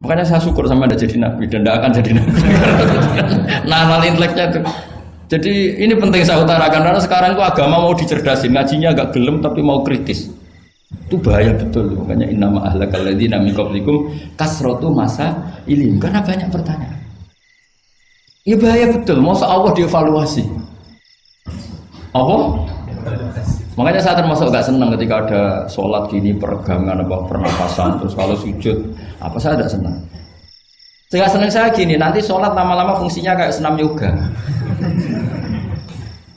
Makanya saya syukur sama Anda jadi nabi dan tidak akan jadi nabi. Nah, inteleknya itu. Jadi ini penting saya utarakan karena sekarang itu agama mau dicerdasin, ngajinya agak gelem tapi mau kritis. Itu bahaya betul. Makanya innama ahlakal ladzina min qablikum kasratu masa ilim, karena banyak pertanyaan. Ya bahaya betul. Masa Allah dievaluasi. Apa? Makanya saya termasuk gak senang ketika ada sholat gini peregangan apa pernapasan terus kalau sujud apa saya tidak senang. Saya senang saya gini nanti sholat lama-lama fungsinya kayak senam yoga.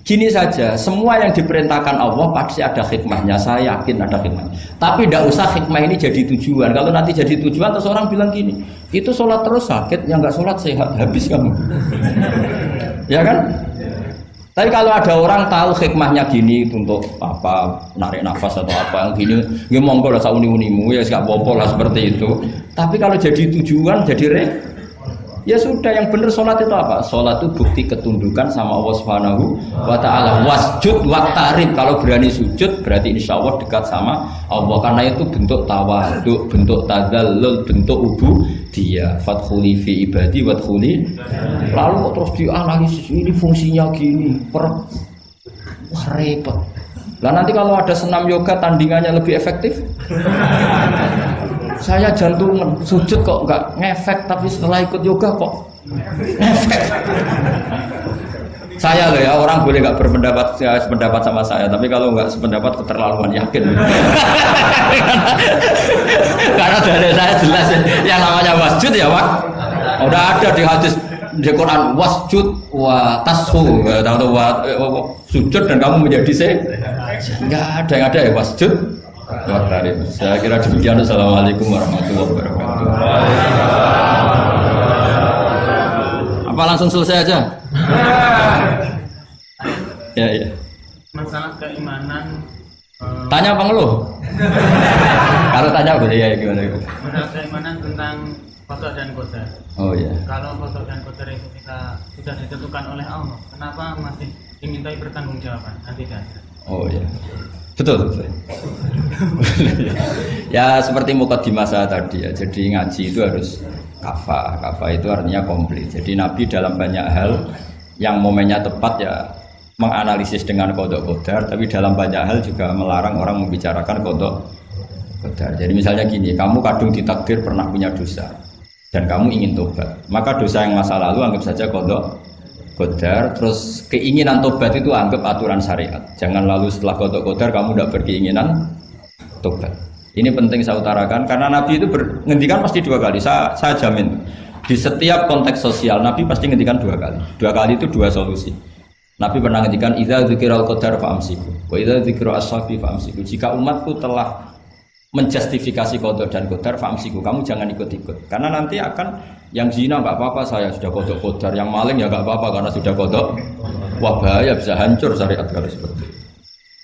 Gini saja, semua yang diperintahkan Allah pasti ada hikmahnya, saya yakin ada hikmahnya. Tapi tidak usah hikmah ini jadi tujuan. Kalau nanti jadi tujuan, terus orang bilang gini, itu sholat terus sakit, yang nggak sholat sehat, habis kamu. Ya kan? Tapi kalau ada orang tahu hikmahnya gini untuk apa, narik nafas atau apa yang gini, ya monggo lah sauni-unimu, ya nggak apa-apa lah seperti itu. Tapi kalau jadi tujuan, jadi ya sudah, yang benar sholat itu apa? Sholat itu bukti ketundukan sama Allah Subhanahu wa ta'ala. Wasjud waqtarib, kalau berani sujud berarti insya Allah dekat sama Allah, karena itu bentuk tawaduk, bentuk tadzallul, bentuk ubudiyah. Fadkhuli fi ibadi wadkhuli. Lalu kok terus dianalisis ini fungsinya gini, wah repot. Lah nanti kalau ada senam yoga tandingannya lebih efektif. Saya jantungan, sujud kok nggak ngefek, tapi setelah ikut yoga kok ngefek. Saya loh ya, orang boleh nggak berpendapat sependapat sama saya, tapi kalau nggak sependapat keterlaluan, yakin. Karena dari saya jelas yang namanya wasjud ya Pak, udah ada di hadis di Quran, wasjud wa tashu, atau sujud dan kamu menjadi nggak ada yang ada ya wasjud. Saya kira demikian. Assalamualaikum warahmatullahi wabarakatuh. Apa langsung selesai aja? Ya. Masalah keimanan. Tanya apa ngeluh? Kalau tanya boleh ya gimana? Masalah keimanan tentang qada dan qadar. Oh ya. Kalau qada dan qadar itu kita sudah ditentukan oleh Allah, kenapa masih dimintai pertanggungjawaban? Tidak. Oh ya. Betul. Ya seperti mukadimah saya tadi ya. Jadi ngaji itu harus kafah. Kafah itu artinya komplit. Jadi Nabi dalam banyak hal yang momennya tepat ya menganalisis dengan qada qadar, tapi dalam banyak hal juga melarang orang membicarakan qada qadar. Jadi misalnya gini, kamu kadung ditakdir pernah punya dosa dan kamu ingin tobat, maka dosa yang masa lalu anggap saja qada qadar, terus keinginan tobat itu anggap aturan syariat. Jangan lalu setelah qada qadar kamu tidak berkeinginan tobat. Ini penting saya utarakan karena Nabi itu ngendikan pasti dua kali. Saya jamin di setiap konteks sosial Nabi pasti ngendikan dua kali. Dua kali itu dua solusi. Nabi pernah ngendikan idza dzikiral qadar fa'amsiku wa idza dzikra ashabi fa'amsiku. Jika umatku telah menjustifikasi qada dan qadar fa'amsiku, kamu jangan ikut-ikut. Karena nanti akan yang zina enggak apa-apa, saya sudah qada qadar, yang maling ya enggak apa-apa karena sudah qada. Wah bahaya, bisa hancur syariat kalau seperti itu.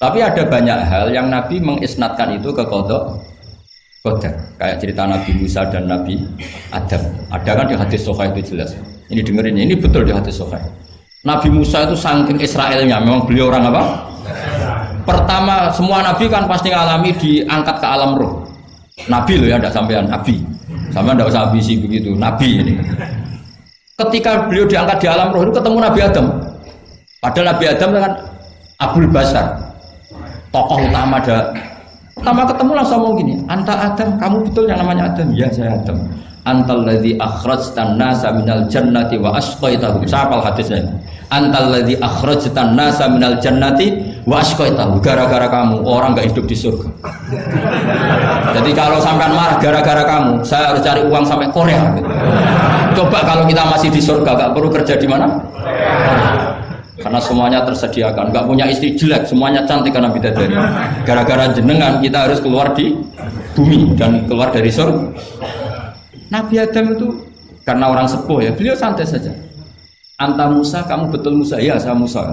Tapi ada banyak hal yang Nabi mengisnadkan itu ke qada qadar. Kayak cerita Nabi Musa dan Nabi Adam. Ada kan di hadis Sahih itu jelas. Ini dengerin, ini betul di hadis Sahih. Nabi Musa itu saking Israelnya, memang beliau orang apa? Pertama, semua Nabi kan pasti ngalami diangkat ke alam roh. Nabi loh ya, tidak sampean Nabi. Sama tidak usah ambisi begitu, Nabi ini. Ketika beliau diangkat di alam roh itu ketemu Nabi Adam. Padahal Nabi Adam kan Abul Basar, tokoh utama ada. Pertama ketemu langsung ngomong gini, anta Adam, kamu betul yang namanya Adam? Ya saya Adam. Antal ladzi akhrajtan nasa minal jannati wa asqaitahum. Siapa hadisnya? Antal ladzi akhrajtan nasa minal jannati wa asqaitahum. Gara-gara kamu orang enggak hidup di surga. Jadi kalau sampean marah gara-gara kamu, saya harus cari uang sampai Korea. Coba kalau kita masih di surga, enggak perlu kerja di mana? Karena semuanya tersediakan, enggak punya istri jelek, semuanya cantik karena bidadari. Gara-gara jenengan kita harus keluar di bumi dan keluar dari surga. Nabi Adam itu karena orang sepuh ya, beliau santai saja. Anta Musa, kamu betul Musa? Ya, saya Musa.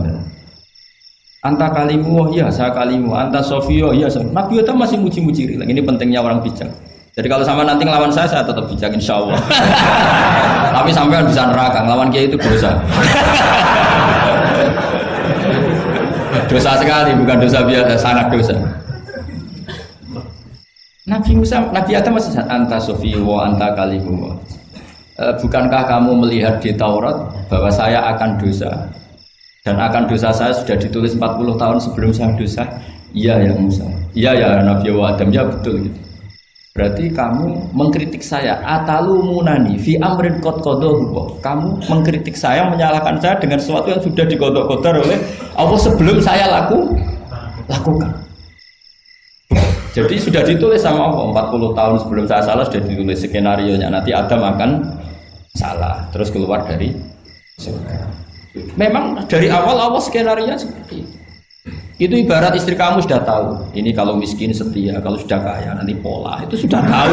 Anta kalimu, ya saya kalimu. Anta Sofio, ya saya. Nabi Adam masih muji-muji. Ini pentingnya orang bijak. Jadi kalau sama nanti ngelawan saya tetap bijak insya Allah. Tapi sampai bisa neraka, ngelawan kiai itu dosa. Dosa sekali, bukan dosa biasa, sangat dosa. Nabi Musa, Nabi Adam masih anta sofi wa anta kalimu. Bukankah kamu melihat di Taurat bahwa saya akan dosa dan akan dosa saya sudah ditulis 40 tahun sebelum saya dosa? Iya ya Musa. Iya ya Nabi Adam, ya betul gitu. Berarti kamu mengkritik saya atalumunani fi amrin qad qadahu. Kamu mengkritik saya, menyalahkan saya dengan sesuatu yang sudah digodok-godok oleh Allah sebelum saya lakukan. Jadi sudah ditulis sama Allah 40 tahun sebelum saya salah sudah ditulis skenario-nya nanti Adam akan salah terus keluar dari surga. Memang dari awal skenario-nya seperti itu. Itu ibarat istri kamu sudah tahu ini kalau miskin setia, kalau sudah kaya nanti pola, itu sudah tahu.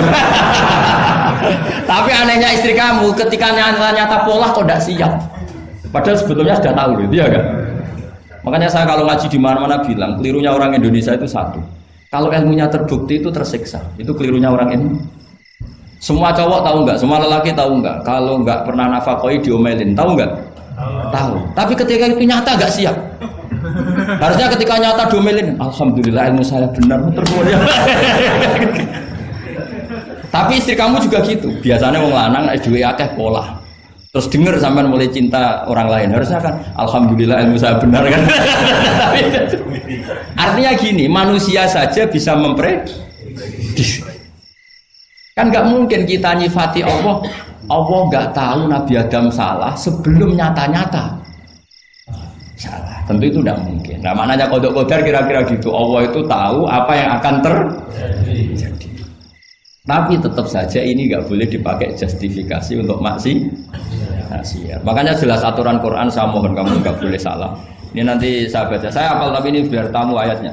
Tapi anehnya istri kamu ketika nyata pola kok tidak siap, padahal sebetulnya sudah tahu gitu ya kan. Makanya saya kalau ngaji di mana-mana bilang kelirunya orang Indonesia itu satu, kalau ilmunya terbukti itu tersiksa, itu kelirunya orang ini. Semua cowok tahu nggak? Semua lelaki tahu nggak? Kalau nggak pernah nafakoi diomelin, tahu nggak? Tahu. Tapi ketika itu nyata nggak siap. Harusnya ketika nyata diomelin, alhamdulillah ilmu saya benar terus. Tapi istri kamu juga gitu. Biasanya wong lanang nek duwe akeh pola. Terus dengar sampean mulai cinta orang lain. Harusnya kan alhamdulillah ilmu saya benar kan. Artinya gini, manusia saja bisa memprediksi. Kan nggak mungkin kita nyifati Allah nggak tahu Nabi Adam salah sebelum nyata-nyata salah. Tentu itu tidak mungkin. Nah, maknanya kodok-kodar kira-kira gitu. Allah itu tahu apa yang akan terjadi. Tapi tetap saja ini nggak boleh dipakai justifikasi untuk maksiat. Makanya jelas aturan Quran, saya mohon kamu nggak boleh salah. Ini nanti saya baca. Saya hafal tapi ini biar tamu ayatnya.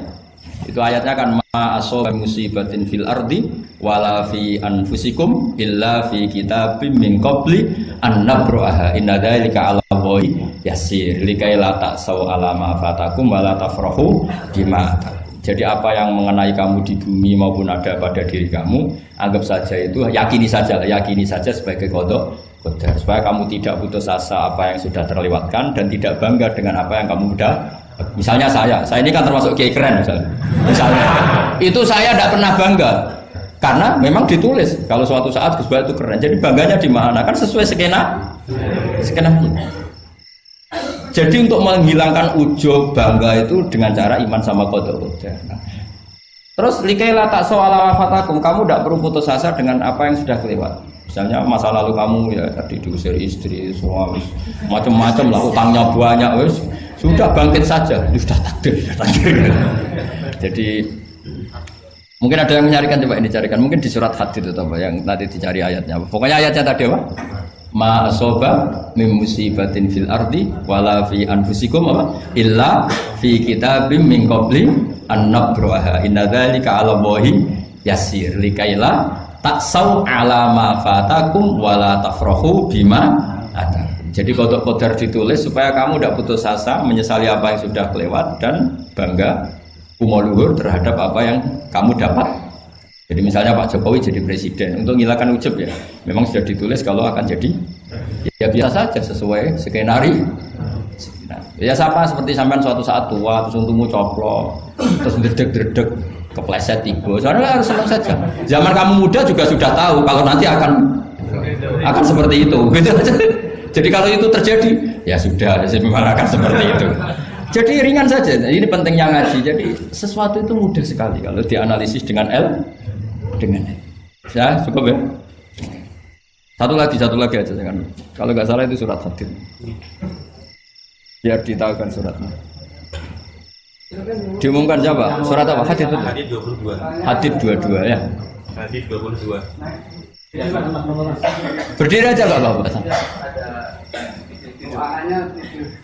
Itu ayatnya kan ma asoba musibatin fil ardi wala fi anfusikum illa fi kitabim min qabli an nabraha inna dzalika 'ala Allahi yasir likai la ta'sau 'ala ma fatakum wala tafrahu bima. Jadi apa yang mengenai kamu di bumi maupun ada pada diri kamu, anggap saja itu yakini saja sebagai qada qadar supaya kamu tidak putus asa apa yang sudah terlewatkan dan tidak bangga dengan apa yang kamu sudah. Misalnya saya ini kan termasuk kiai keren misalnya itu saya tidak pernah bangga karena memang ditulis kalau suatu saat Gus Bae itu keren, jadi bangganya di mana kan sesuai skena. Jadi untuk menghilangkan ujub bangga itu dengan cara iman sama qada qadar. Terus likai la ta'sau 'ala fatakum, kamu tidak perlu putus asa dengan apa yang sudah kelewat. Misalnya masa lalu kamu ya tadi diusir istri, suami, macam-macam lah, utangnya banyak, wes sudah bangkit saja, sudah takdir. Jadi mungkin ada yang mencarikan, coba ini carikan, mungkin di surat Hadid itu apa yang nanti dicari ayatnya. Pokoknya ayatnya tadi apa? Ma asoba min musibatin fil ardi wala fi anfusikum apa? Illa fi kitabim min qabli an nabraha inna dzalika 'ala Allahi yasir likaila taksau 'ala ma fatakum wala tafrahu bima atar. Jadi qada-qadar ditulis supaya kamu tidak putus asa, menyesali apa yang sudah kelewat dan bangga kumoluhur terhadap apa yang kamu dapat. Jadi misalnya Pak Jokowi jadi presiden, untuk menghilangkan ujub ya, memang sudah ditulis kalau akan jadi ya biasa saja sesuai skenario. Ya sama seperti sampean suatu saat tua terus untungmu coplok, terus dredeg-dredeg kepleset tiba. Soalnya harus senang saja. Zaman kamu muda juga sudah tahu kalau nanti akan seperti itu. Jadi kalau itu terjadi, ya sudah, memang akan seperti itu. Jadi ringan saja. Ini pentingnya ngaji. Jadi sesuatu itu mudah sekali kalau dianalisis dengan dengan L. Ya, cukup ya. Satu lagi aja jangan. Kalau nggak salah itu surat Hadid. Biar ditahukan suratnya. Diumumkan siapa? Surat apa? Hadid itu. Hadid 22. Hadid 22 ya. Hadid 22. Berdiri aja nggak apa-apa.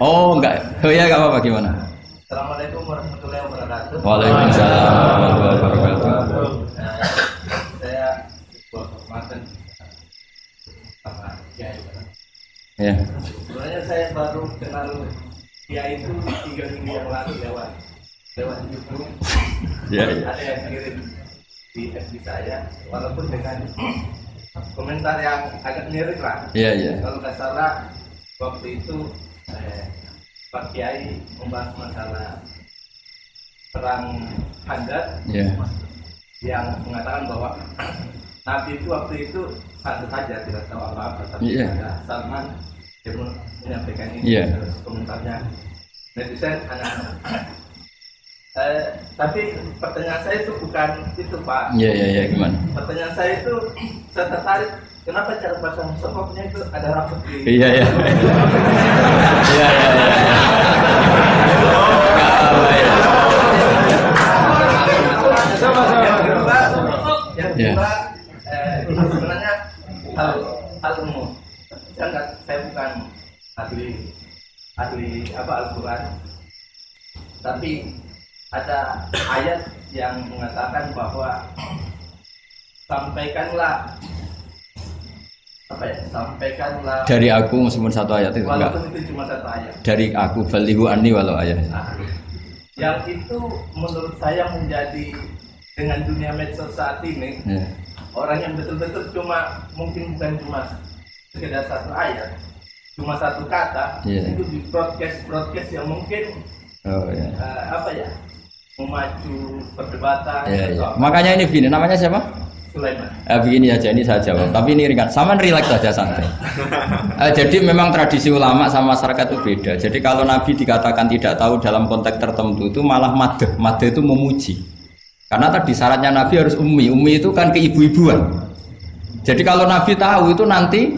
Oh enggak. Oh ya nggak apa-apa gimana? Assalamualaikum warahmatullahi wabarakatuh. Waalaikumsalam warahmatullahi wabarakatuh. Saya Martin sama Kiai. Ya. Sebenarnya saya baru kenal Kiai itu 3 minggu yang lalu lewat YouTube. Ya. Ada yang kirim di FB saya, walaupun dengan komentar yang agak mirip lah. Iya. Kalau nggak salah waktu itu Pak Kiai membahas masalah perang Handar. Iya. yang mengatakan bahwa Nabi itu waktu itu satu saja tidak tahu apa-apa, tapi ada Salman yang menyampaikan ini, terus komentarnya netizen anak-anak. Tapi pertanyaan saya itu bukan itu Pak. Iya gimana? Pertanyaan saya itu saya tertarik kenapa cara pasang sokoknya itu ada rambut di. Iya. Yang kedua, sebenarnya hal umum. Saya bukan ahli Al-Quran, tapi ada ayat yang mengatakan bahwa sampaikanlah dari aku meskipun satu ayat itu enggak. Walaupun itu cuma satu ayat. Dari aku balihu anni walau ayat. Yang itu menurut saya menjadi dengan dunia medsos saat ini orang yang betul-betul mungkin bukan cuma sekedar satu ayat, cuma satu kata itu di broadcast yang mungkin memacu perdebatan. Makanya ini begini, namanya siapa? Sulaiman. Begini aja, ini saya jawab. Tapi ini ringan. Saman relax saja santai. Jadi memang tradisi ulama sama masyarakat itu beda. Jadi kalau Nabi dikatakan tidak tahu dalam konteks tertentu itu malah madh. Madh itu memuji. Karena tadi syaratnya Nabi harus ummi. Ummi itu kan keibu-ibuan. Jadi kalau Nabi tahu itu nanti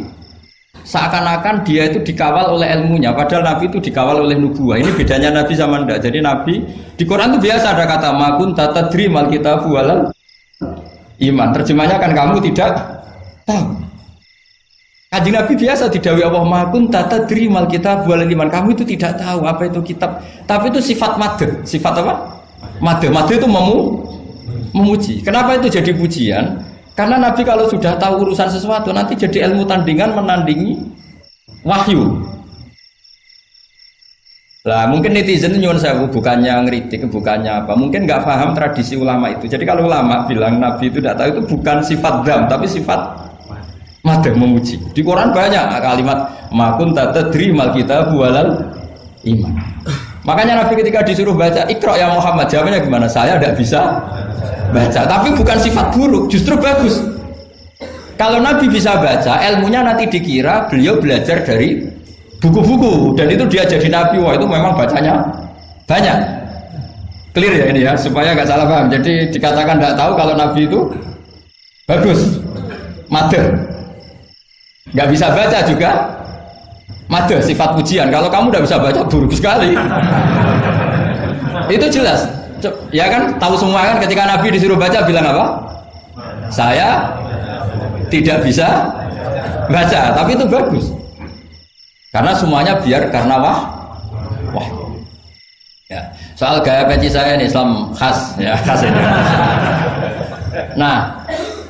seakan-akan dia itu dikawal oleh ilmunya. Padahal Nabi itu dikawal oleh nubuah. Ini bedanya Nabi sama ndak. Jadi Nabi di Quran itu biasa ada kata makun tatadri mal kitabu walal iman. Terjemahnya kan kamu tidak tahu. Kanjeng Nabi biasa didhawuhi Allah makun tatadri mal kitabu walal iman. Kamu itu tidak tahu apa itu kitab. Tapi itu sifat madh. Sifat apa? Madh. Madh itu memuji. Kenapa itu jadi pujian? Karena Nabi kalau sudah tahu urusan sesuatu nanti jadi ilmu tandingan menandingi wahyu. Lah mungkin netizen nyuwun sewu bukannya ngeritik, bukannya apa, mungkin nggak paham tradisi ulama itu. Jadi kalau ulama bilang Nabi itu tidak tahu itu bukan sifat dzam tapi sifat madh, memuji. Di Quran banyak kalimat makun tatadri mal kitabu walal iman. Makanya Nabi ketika disuruh baca Iqra ya Muhammad, jawabnya gimana? Saya tidak bisa baca, tapi bukan sifat buruk, justru bagus. Kalau Nabi bisa baca, ilmunya nanti dikira beliau belajar dari buku-buku dan itu dia jadi Nabi. Wah itu memang bacanya banyak. Clear ya ini ya, supaya nggak salah paham. Jadi dikatakan tidak tahu kalau Nabi itu bagus, madh. Nggak bisa baca juga madh, sifat pujian. Kalau kamu tidak bisa baca buruk sekali. Itu jelas. Ya kan, tahu semua kan ketika Nabi disuruh baca bilang apa? Saya tidak bisa baca, tapi itu bagus. Karena semuanya biar karena wah. Ya, soal gaya peci saya ini Islam khas ya, khas ini. Nah,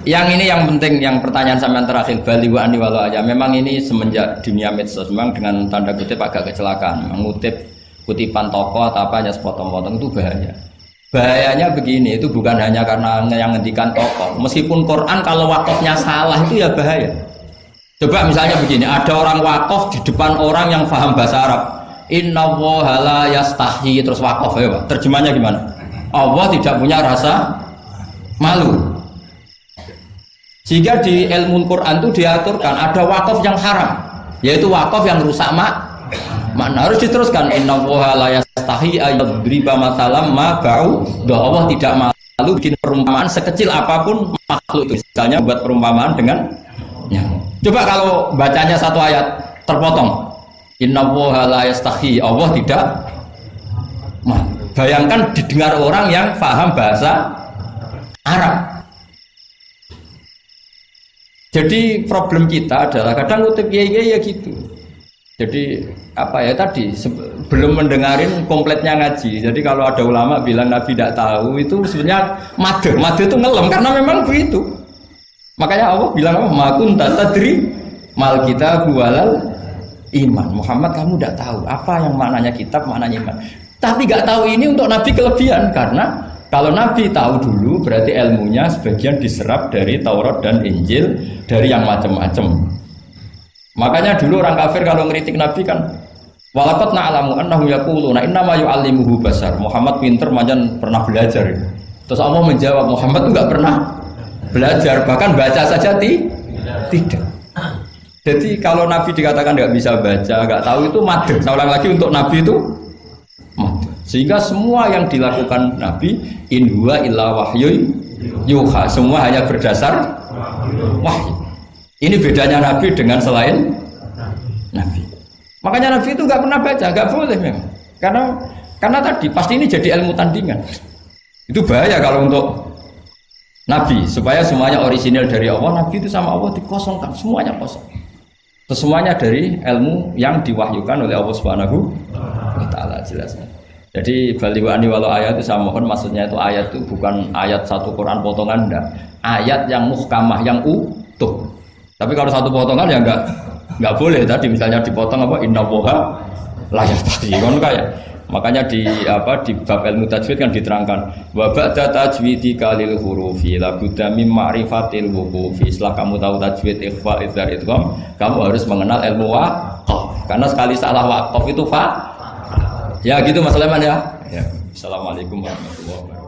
yang ini yang penting, yang pertanyaan sampean terakhir bali wa ani walau aja. Memang ini semenjak dunia medsos memang dengan tanda kutip agak kecelakaan, mengutip kutipan tokoh atau apa hanya sepotong-potong itu bahaya. Bahayanya begini, itu bukan hanya karena yang ngendikan tokoh. Meskipun Quran kalau wakafnya salah itu ya bahaya. Coba misalnya begini, ada orang wakaf di depan orang yang paham bahasa Arab. Inna woha la yastahi, terus wakaf ya Pak. Terjemahnya gimana? Allah tidak punya rasa malu. Sehingga di ilmu Quran itu diaturkan ada wakaf yang haram, yaitu wakaf yang rusak makna. Harus diteruskan inna woha la yastahi ayadriba masalam ma ba'u. Allah tidak malu bikin perumpamaan sekecil apapun makhluk itu. Misalnya buat perumpamaan dengan nyamuk. Coba kalau bacanya satu ayat terpotong. Inna woha la yastahi, Allah tidak malu. Bayangkan didengar orang yang paham bahasa Arab. Jadi problem kita adalah kadang ngutip ya gitu. Jadi apa ya tadi belum mendengarin kompletnya ngaji. Jadi kalau ada ulama bilang Nabi tidak tahu itu sebenarnya madh itu ngelem karena memang begitu. Makanya Allah bilang apa? Makun tatadri mal kitab walal iman. Muhammad kamu tidak tahu apa yang maknanya kitab, maknanya iman. Tapi nggak tahu ini untuk Nabi kelebihan karena kalau Nabi tahu dulu berarti ilmunya sebagian diserap dari Taurat dan Injil, dari yang macam-macam. Makanya dulu orang kafir kalau ngeritik Nabi kan walaqad na'lamu annahu yaquluna innama yu'allimuhu basar. Muhammad pinter macam pernah belajar. Terus Allah menjawab, Muhammad enggak pernah belajar, bahkan baca saja tidak. Jadi kalau Nabi dikatakan nggak bisa baca, nggak tahu itu madh. Saya ulang lagi, untuk Nabi itu madh. Sehingga semua yang dilakukan Nabi in huwa illa wahyu yuha, semua hanya berdasar wahyu. Ini bedanya Nabi dengan selain Nabi. Makanya Nabi itu nggak pernah baca, nggak boleh memang. Karena tadi pasti ini jadi ilmu tandingan. Itu bahaya kalau untuk Nabi, supaya semuanya orisinil dari Allah. Nabi itu sama Allah dikosongkan, semuanya kosong. Semuanya dari ilmu yang diwahyukan oleh Allah Subhanahu wa taala, jelasnya. Jadi baliwani walau ayat itu saya mohon, maksudnya itu ayat itu bukan ayat satu Quran potongan, enggak. Ayat yang muhkamah, yang utuh. Tapi kalau satu potongan ya enggak boleh. Tadi misalnya dipotong apa, innallaha la yastahi, kan kayak. Makanya di bab ilmu tajwid kan diterangkan wa ba'da tajwidika lil hurufi la budda mim ma'rifatil wuqufi. Setelah kamu tahu tajwid, ikhfa, idgham, idgham, kamu harus mengenal ilmu waqaf. Karena sekali salah waqaf itu fa. Ya gitu Mas Leman ya. Assalamualaikum warahmatullahi wabarakatuh.